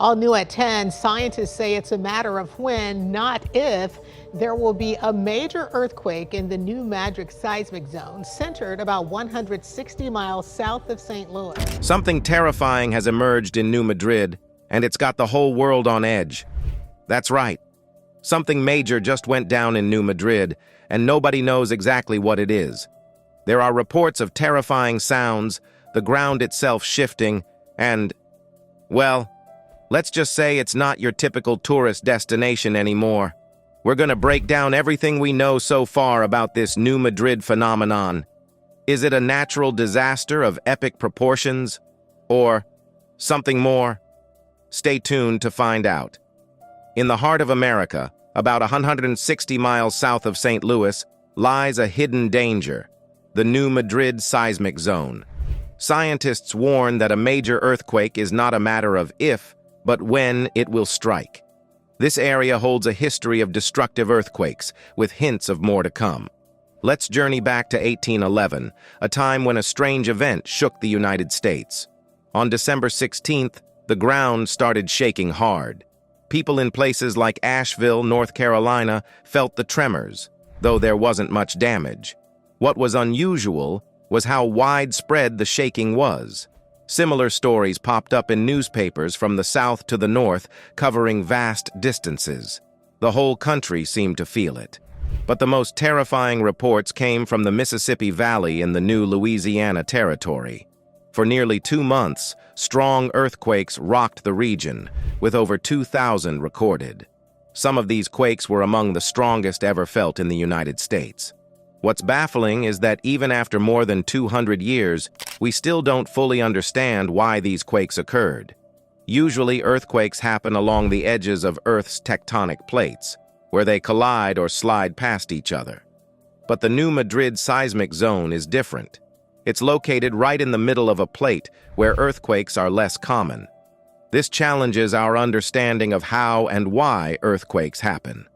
All new at 10, scientists say it's a matter of when, not if, there will be a major earthquake in the new Madrid seismic zone, centered about 160 miles south of St. Louis. Something terrifying has emerged in New Madrid, and it's got the whole world on edge. That's right. Something major just went down in New Madrid, and nobody knows exactly what it is. There are reports of terrifying sounds, the ground itself shifting, and, well, let's just say it's not your typical tourist destination anymore. We're going to break down everything we know so far about this New Madrid phenomenon. Is it a natural disaster of epic proportions? Or something more? Stay tuned to find out. In the heart of America, about 160 miles south of St. Louis, lies a hidden danger, the New Madrid seismic zone. Scientists warn that a major earthquake is not a matter of if, but when it will strike. This area holds a history of destructive earthquakes, with hints of more to come. Let's journey back to 1811, a time when a strange event shook the United States. On December 16th, the ground started shaking hard. People in places like Asheville, North Carolina, felt the tremors, though there wasn't much damage. What was unusual was how widespread the shaking was. Similar stories popped up in newspapers from the south to the north, covering vast distances. The whole country seemed to feel it. But the most terrifying reports came from the Mississippi Valley in the new Louisiana Territory. For nearly 2 months, strong earthquakes rocked the region, with over 2,000 recorded. Some of these quakes were among the strongest ever felt in the United States. What's baffling is that even after more than 200 years, we still don't fully understand why these quakes occurred. Usually, earthquakes happen along the edges of Earth's tectonic plates, where they collide or slide past each other. But the New Madrid seismic zone is different. It's located right in the middle of a plate where earthquakes are less common. This challenges our understanding of how and why earthquakes happen.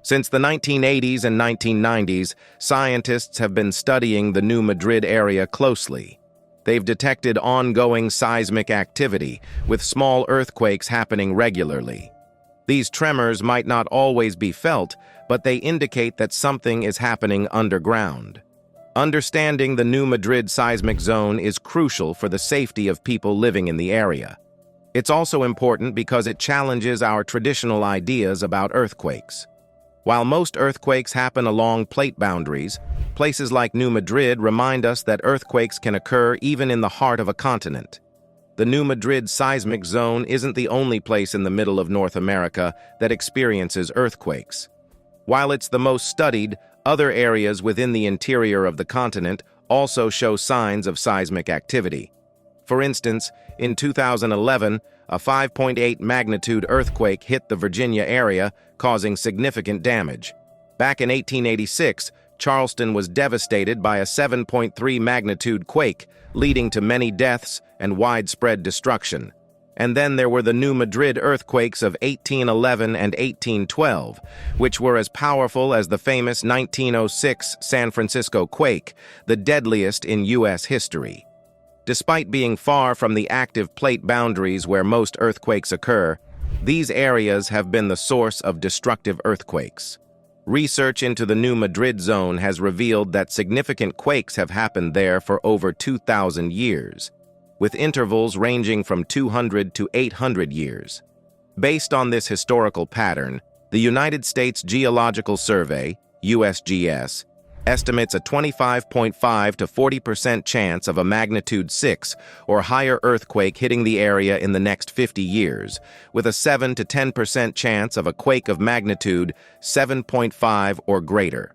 Since the 1980s and 1990s, scientists have been studying the New Madrid area closely. They've detected ongoing seismic activity, with small earthquakes happening regularly. These tremors might not always be felt, but they indicate that something is happening underground. Understanding the New Madrid seismic zone is crucial for the safety of people living in the area. It's also important because it challenges our traditional ideas about earthquakes. While most earthquakes happen along plate boundaries, places like New Madrid remind us that earthquakes can occur even in the heart of a continent. The New Madrid seismic zone isn't the only place in the middle of North America that experiences earthquakes. While it's the most studied, other areas within the interior of the continent also show signs of seismic activity. For instance, in 2011, a 5.8 magnitude earthquake hit the Virginia area, causing significant damage. Back in 1886, Charleston was devastated by a 7.3 magnitude quake, leading to many deaths and widespread destruction. And then there were the New Madrid earthquakes of 1811 and 1812, which were as powerful as the famous 1906 San Francisco quake, the deadliest in U.S. history. Despite being far from the active plate boundaries where most earthquakes occur, these areas have been the source of destructive earthquakes. Research into the New Madrid zone has revealed that significant quakes have happened there for over 2,000 years, with intervals ranging from 200 to 800 years. Based on this historical pattern, the United States Geological Survey, USGS, estimates a 25.5 to 40% chance of a magnitude 6 or higher earthquake hitting the area in the next 50 years, with a 7 to 10% chance of a quake of magnitude 7.5 or greater.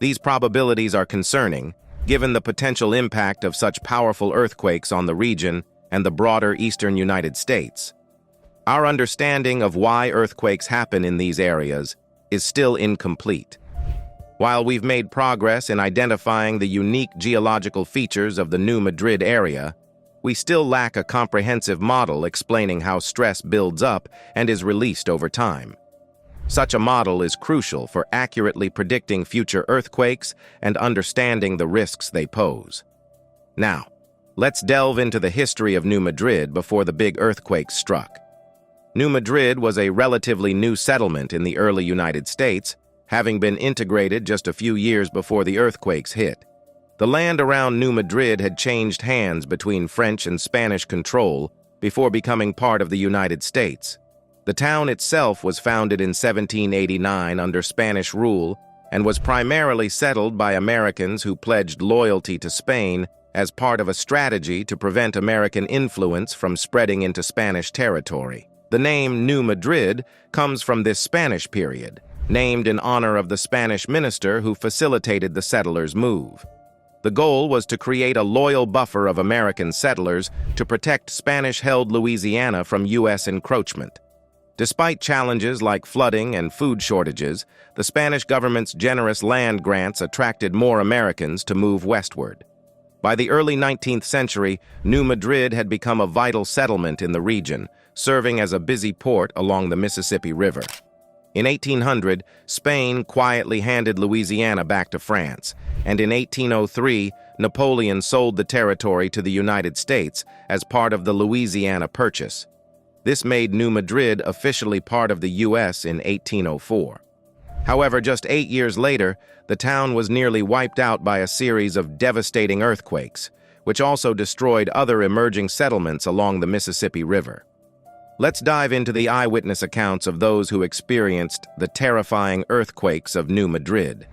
These probabilities are concerning, given the potential impact of such powerful earthquakes on the region and the broader eastern United States. Our understanding of why earthquakes happen in these areas is still incomplete. While we've made progress in identifying the unique geological features of the New Madrid area, we still lack a comprehensive model explaining how stress builds up and is released over time. Such a model is crucial for accurately predicting future earthquakes and understanding the risks they pose. Now, let's delve into the history of New Madrid before the big earthquake struck. New Madrid was a relatively new settlement in the early United States, having been integrated just a few years before the earthquakes hit. The land around New Madrid had changed hands between French and Spanish control before becoming part of the United States. The town itself was founded in 1789 under Spanish rule and was primarily settled by Americans who pledged loyalty to Spain as part of a strategy to prevent American influence from spreading into Spanish territory. The name New Madrid comes from this Spanish period, named in honor of the Spanish minister who facilitated the settlers' move. The goal was to create a loyal buffer of American settlers to protect Spanish-held Louisiana from U.S. encroachment. Despite challenges like flooding and food shortages, the Spanish government's generous land grants attracted more Americans to move westward. By the early 19th century, New Madrid had become a vital settlement in the region, serving as a busy port along the Mississippi River. In 1800, Spain quietly handed Louisiana back to France, and in 1803, Napoleon sold the territory to the United States as part of the Louisiana Purchase. This made New Madrid officially part of the U.S. in 1804. However, just 8 years later, the town was nearly wiped out by a series of devastating earthquakes, which also destroyed other emerging settlements along the Mississippi River. Let's dive into the eyewitness accounts of those who experienced the terrifying earthquakes of New Madrid.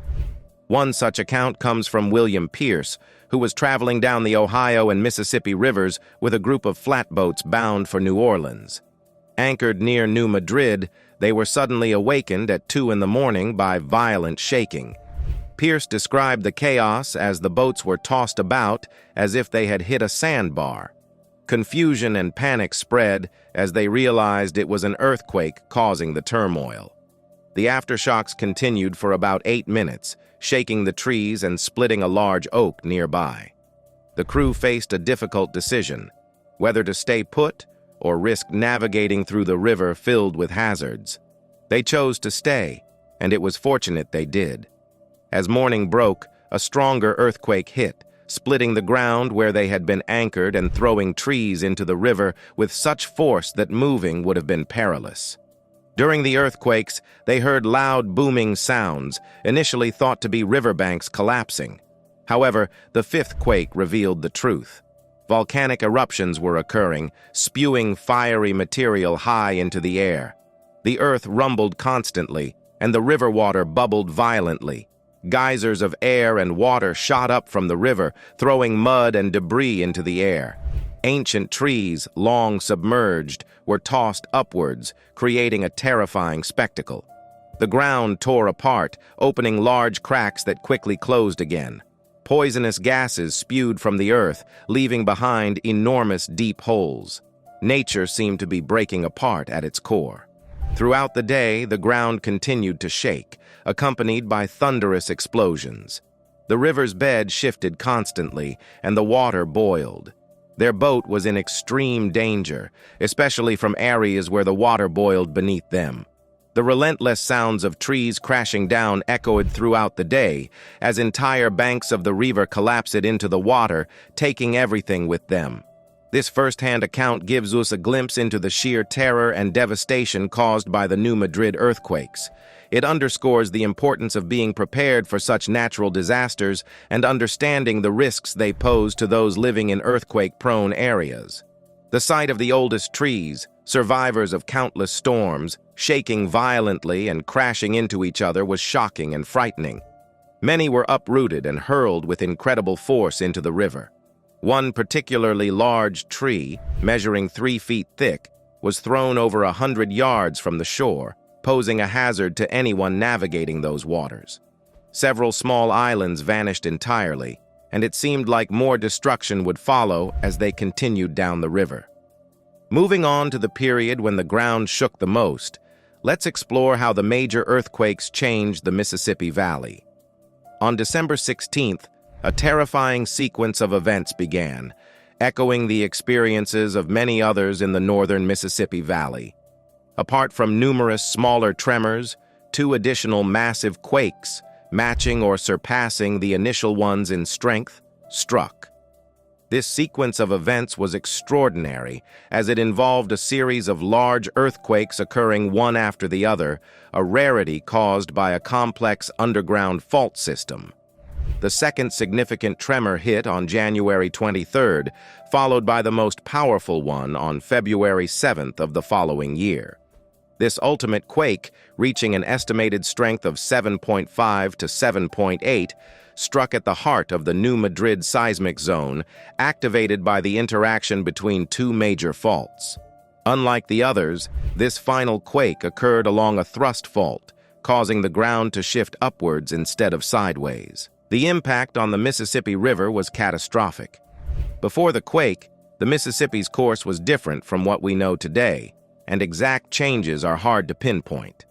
One such account comes from William Pierce, who was traveling down the Ohio and Mississippi rivers with a group of flatboats bound for New Orleans. Anchored near New Madrid, they were suddenly awakened at 2 in the morning by violent shaking. Pierce described the chaos as the boats were tossed about as if they had hit a sandbar. Confusion and panic spread as they realized it was an earthquake causing the turmoil. The aftershocks continued for about 8 minutes, shaking the trees and splitting a large oak nearby. The crew faced a difficult decision, whether to stay put or risk navigating through the river filled with hazards. They chose to stay, and it was fortunate they did. As morning broke, a stronger earthquake hit, splitting the ground where they had been anchored and throwing trees into the river with such force that moving would have been perilous. During the earthquakes, they heard loud booming sounds, initially thought to be riverbanks collapsing. However, the fifth quake revealed the truth. Volcanic eruptions were occurring, spewing fiery material high into the air. The earth rumbled constantly, and the river water bubbled violently. Geysers of air and water shot up from the river, throwing mud and debris into the air. Ancient trees, long submerged, were tossed upwards, creating a terrifying spectacle. The ground tore apart, opening large cracks that quickly closed again. Poisonous gases spewed from the earth, leaving behind enormous deep holes. Nature seemed to be breaking apart at its core. Throughout the day, the ground continued to shake, accompanied by thunderous explosions. The river's bed shifted constantly, and the water boiled. Their boat was in extreme danger, especially from areas where the water boiled beneath them. The relentless sounds of trees crashing down echoed throughout the day, as entire banks of the river collapsed into the water, taking everything with them. This first-hand account gives us a glimpse into the sheer terror and devastation caused by the New Madrid earthquakes. It underscores the importance of being prepared for such natural disasters and understanding the risks they pose to those living in earthquake-prone areas. The sight of the oldest trees, survivors of countless storms, shaking violently and crashing into each other was shocking and frightening. Many were uprooted and hurled with incredible force into the river. One particularly large tree, measuring 3 feet thick, was thrown over 100 yards from the shore, posing a hazard to anyone navigating those waters. Several small islands vanished entirely, and it seemed like more destruction would follow as they continued down the river. Moving on to the period when the ground shook the most, let's explore how the major earthquakes changed the Mississippi Valley. On December 16th, a terrifying sequence of events began, echoing the experiences of many others in the northern Mississippi Valley. Apart from numerous smaller tremors, 2 additional massive quakes, matching or surpassing the initial ones in strength, struck. This sequence of events was extraordinary, as it involved a series of large earthquakes occurring one after the other, a rarity caused by a complex underground fault system. The second significant tremor hit on January 23rd, followed by the most powerful one on February 7th of the following year. This ultimate quake, reaching an estimated strength of 7.5 to 7.8, struck at the heart of the New Madrid seismic zone, activated by the interaction between two major faults. Unlike the others, this final quake occurred along a thrust fault, causing the ground to shift upwards instead of sideways. The impact on the Mississippi River was catastrophic. Before the quake, the Mississippi's course was different from what we know today, and exact changes are hard to pinpoint.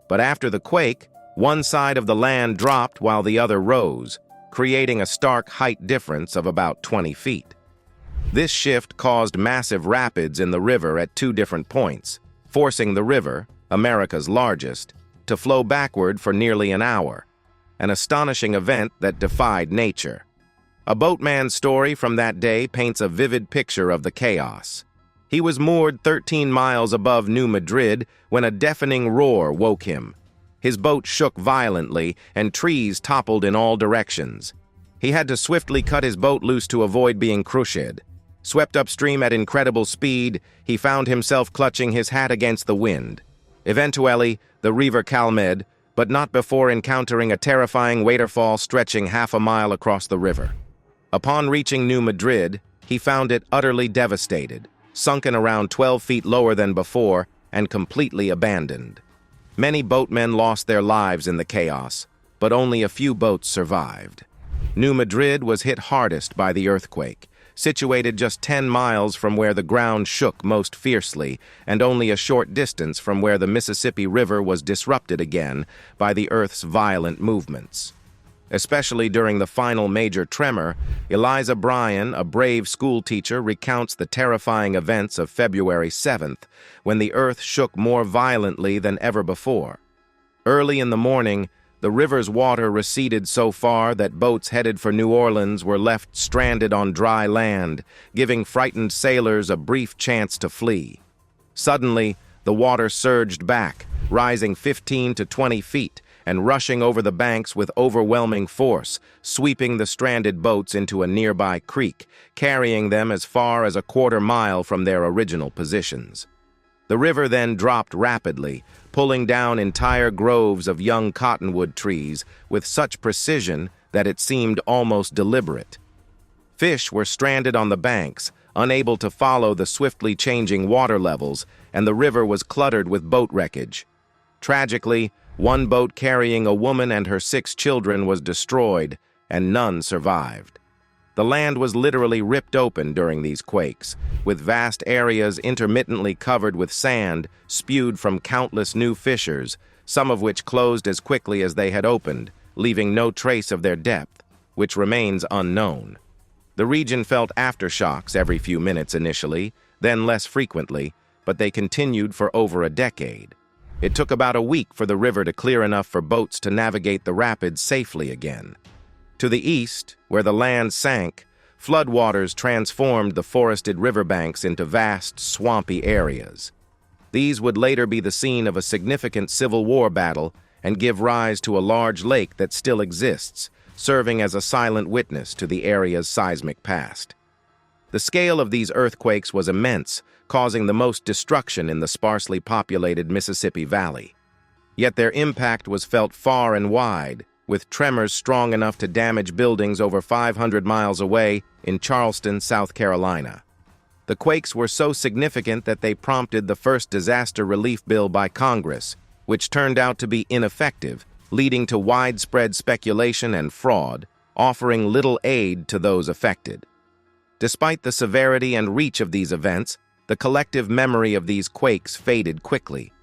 But after the quake, one side of the land dropped while the other rose, creating a stark height difference of about 20 feet. This shift caused massive rapids in the river at two different points, forcing the river, America's largest, to flow backward for nearly an hour, an astonishing event that defied nature. A boatman's story from that day paints a vivid picture of the chaos. He was moored 13 miles above New Madrid when a deafening roar woke him. His boat shook violently, and trees toppled in all directions. He had to swiftly cut his boat loose to avoid being crushed. Swept upstream at incredible speed, he found himself clutching his hat against the wind. Eventually, the river calmed, but not before encountering a terrifying waterfall stretching half a mile across the river. Upon reaching New Madrid, he found it utterly devastated, sunken around 12 feet lower than before, and completely abandoned. Many boatmen lost their lives in the chaos, but only a few boats survived. New Madrid was hit hardest by the earthquake, situated just 10 miles from where the ground shook most fiercely, and only a short distance from where the Mississippi River was disrupted again by the Earth's violent movements. Especially during the final major tremor, Eliza Bryan, a brave schoolteacher, recounts the terrifying events of February 7th, when the earth shook more violently than ever before. Early in the morning, the river's water receded so far that boats headed for New Orleans were left stranded on dry land, giving frightened sailors a brief chance to flee. Suddenly, the water surged back, rising 15 to 20 feet, and rushing over the banks with overwhelming force, sweeping the stranded boats into a nearby creek, carrying them as far as a quarter-mile from their original positions. The river then dropped rapidly, pulling down entire groves of young cottonwood trees with such precision that it seemed almost deliberate. Fish were stranded on the banks, unable to follow the swiftly changing water levels, and the river was cluttered with boat wreckage. Tragically, one boat carrying a woman and her 6 children was destroyed, and none survived. The land was literally ripped open during these quakes, with vast areas intermittently covered with sand spewed from countless new fissures, some of which closed as quickly as they had opened, leaving no trace of their depth, which remains unknown. The region felt aftershocks every few minutes initially, then less frequently, but they continued for over a decade. It took about a week for the river to clear enough for boats to navigate the rapids safely again. To the east, where the land sank, floodwaters transformed the forested riverbanks into vast, swampy areas. These would later be the scene of a significant Civil War battle and give rise to a large lake that still exists, serving as a silent witness to the area's seismic past. The scale of these earthquakes was immense, causing the most destruction in the sparsely populated Mississippi Valley. Yet their impact was felt far and wide, with tremors strong enough to damage buildings over 500 miles away in Charleston, South Carolina. The quakes were so significant that they prompted the first disaster relief bill by Congress, which turned out to be ineffective, leading to widespread speculation and fraud, offering little aid to those affected. Despite the severity and reach of these events, the collective memory of these quakes faded quickly.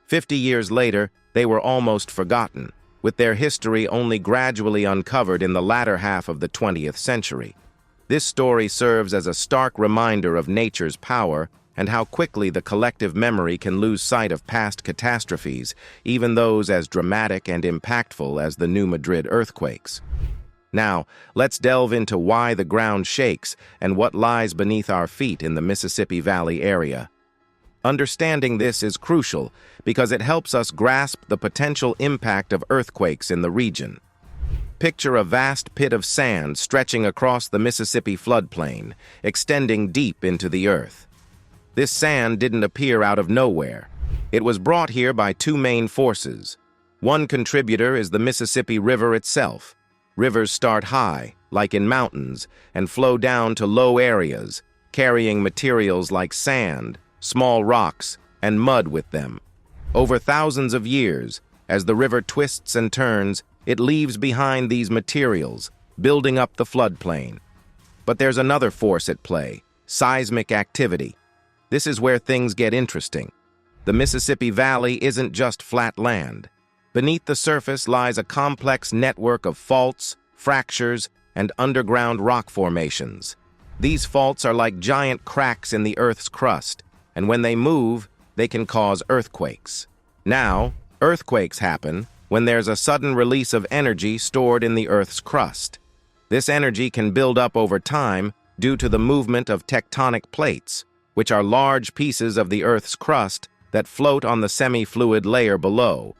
50 years later, they were almost forgotten, with their history only gradually uncovered in the latter half of the 20th century. This story serves as a stark reminder of nature's power and how quickly the collective memory can lose sight of past catastrophes, even those as dramatic and impactful as the New Madrid earthquakes. Now, let's delve into why the ground shakes and what lies beneath our feet in the Mississippi Valley area. Understanding this is crucial because it helps us grasp the potential impact of earthquakes in the region. Picture a vast pit of sand stretching across the Mississippi floodplain, extending deep into the earth. This sand didn't appear out of nowhere. It was brought here by two main forces. One contributor is the Mississippi River itself. Rivers start high, like in mountains, and flow down to low areas, carrying materials like sand, small rocks, and mud with them. Over thousands of years, as the river twists and turns, it leaves behind these materials, building up the floodplain. But there's another force at play, seismic activity. This is where things get interesting. The Mississippi Valley isn't just flat land. Beneath the surface lies a complex network of faults, fractures, and underground rock formations. These faults are like giant cracks in the Earth's crust, and when they move, they can cause earthquakes. Now, earthquakes happen when there's a sudden release of energy stored in the Earth's crust. This energy can build up over time due to the movement of tectonic plates, which are large pieces of the Earth's crust that float on the semi-fluid layer below.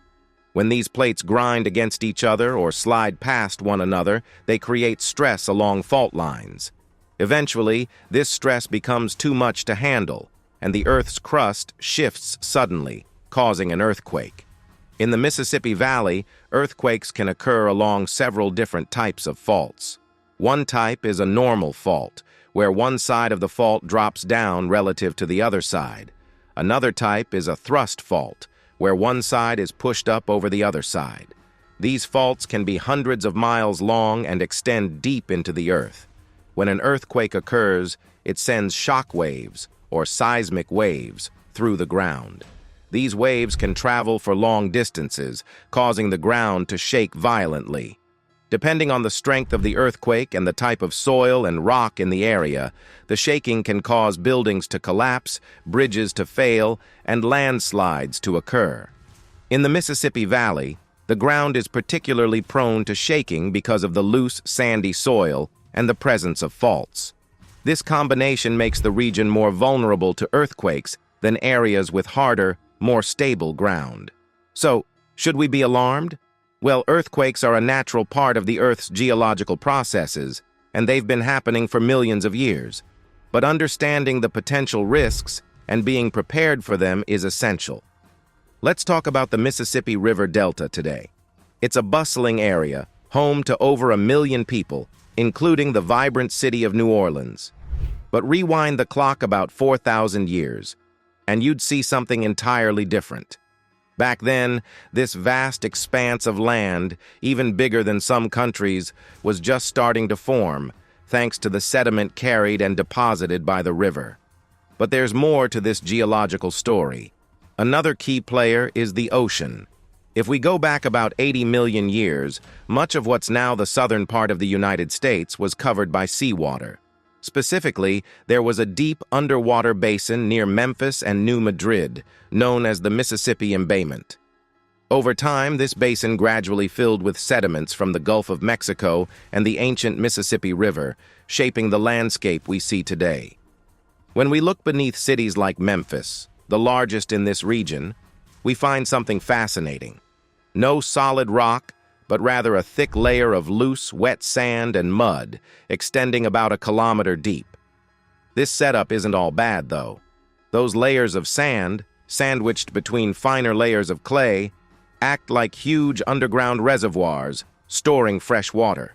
When these plates grind against each other or slide past one another, they create stress along fault lines. Eventually, this stress becomes too much to handle, and the Earth's crust shifts suddenly, causing an earthquake. In the Mississippi Valley, earthquakes can occur along several different types of faults. One type is a normal fault, where one side of the fault drops down relative to the other side. Another type is a thrust fault, where one side is pushed up over the other side. These faults can be hundreds of miles long and extend deep into the earth. When an earthquake occurs, it sends shock waves, or seismic waves, through the ground. These waves can travel for long distances, causing the ground to shake violently. Depending on the strength of the earthquake and the type of soil and rock in the area, the shaking can cause buildings to collapse, bridges to fail, and landslides to occur. In the Mississippi Valley, the ground is particularly prone to shaking because of the loose, sandy soil and the presence of faults. This combination makes the region more vulnerable to earthquakes than areas with harder, more stable ground. So, should we be alarmed? Well, earthquakes are a natural part of the Earth's geological processes, and they've been happening for millions of years. But understanding the potential risks and being prepared for them is essential. Let's talk about the Mississippi River Delta today. It's a bustling area, home to over 1 million people, including the vibrant city of New Orleans. But rewind the clock about 4,000 years, and you'd see something entirely different. Back then, this vast expanse of land, even bigger than some countries, was just starting to form, thanks to the sediment carried and deposited by the river. But there's more to this geological story. Another key player is the ocean. If we go back about 80 million years, much of what's now the southern part of the United States was covered by seawater. Specifically, there was a deep underwater basin near Memphis and New Madrid, known as the Mississippi Embayment. Over time, this basin gradually filled with sediments from the Gulf of Mexico and the ancient Mississippi River, shaping the landscape we see today. When we look beneath cities like Memphis, the largest in this region, we find something fascinating. No solid rock, but rather a thick layer of loose, wet sand and mud, extending about 1 kilometer deep. This setup isn't all bad, though. Those layers of sand, sandwiched between finer layers of clay, act like huge underground reservoirs, storing fresh water.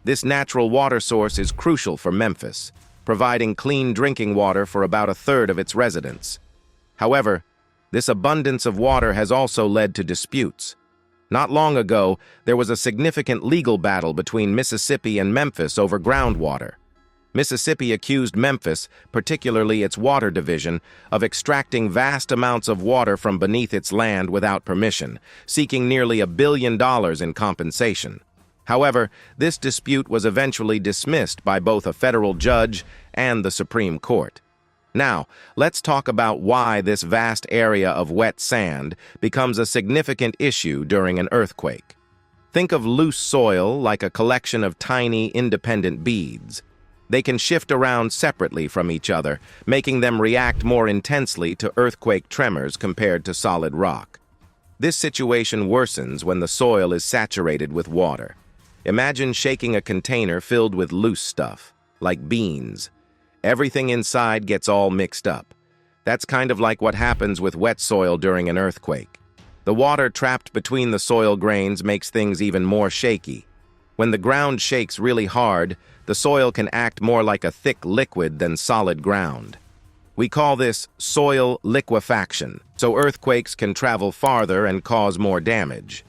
This natural water source is crucial for Memphis, providing clean drinking water for about 1/3 of its residents. However, this abundance of water has also led to disputes. Not long ago, there was a significant legal battle between Mississippi and Memphis over groundwater. Mississippi accused Memphis, particularly its water division, of extracting vast amounts of water from beneath its land without permission, seeking nearly $1 billion in compensation. However, this dispute was eventually dismissed by both a federal judge and the Supreme Court. Now, let's talk about why this vast area of wet sand becomes a significant issue during an earthquake. Think of loose soil like a collection of tiny, independent beads. They can shift around separately from each other, making them react more intensely to earthquake tremors compared to solid rock. This situation worsens when the soil is saturated with water. Imagine shaking a container filled with loose stuff, like beans. Everything inside gets all mixed up. That's kind of like what happens with wet soil during an earthquake. The water trapped between the soil grains makes things even more shaky. When the ground shakes really hard, the soil can act more like a thick liquid than solid ground. We call this soil liquefaction, so earthquakes can travel farther and cause more damage.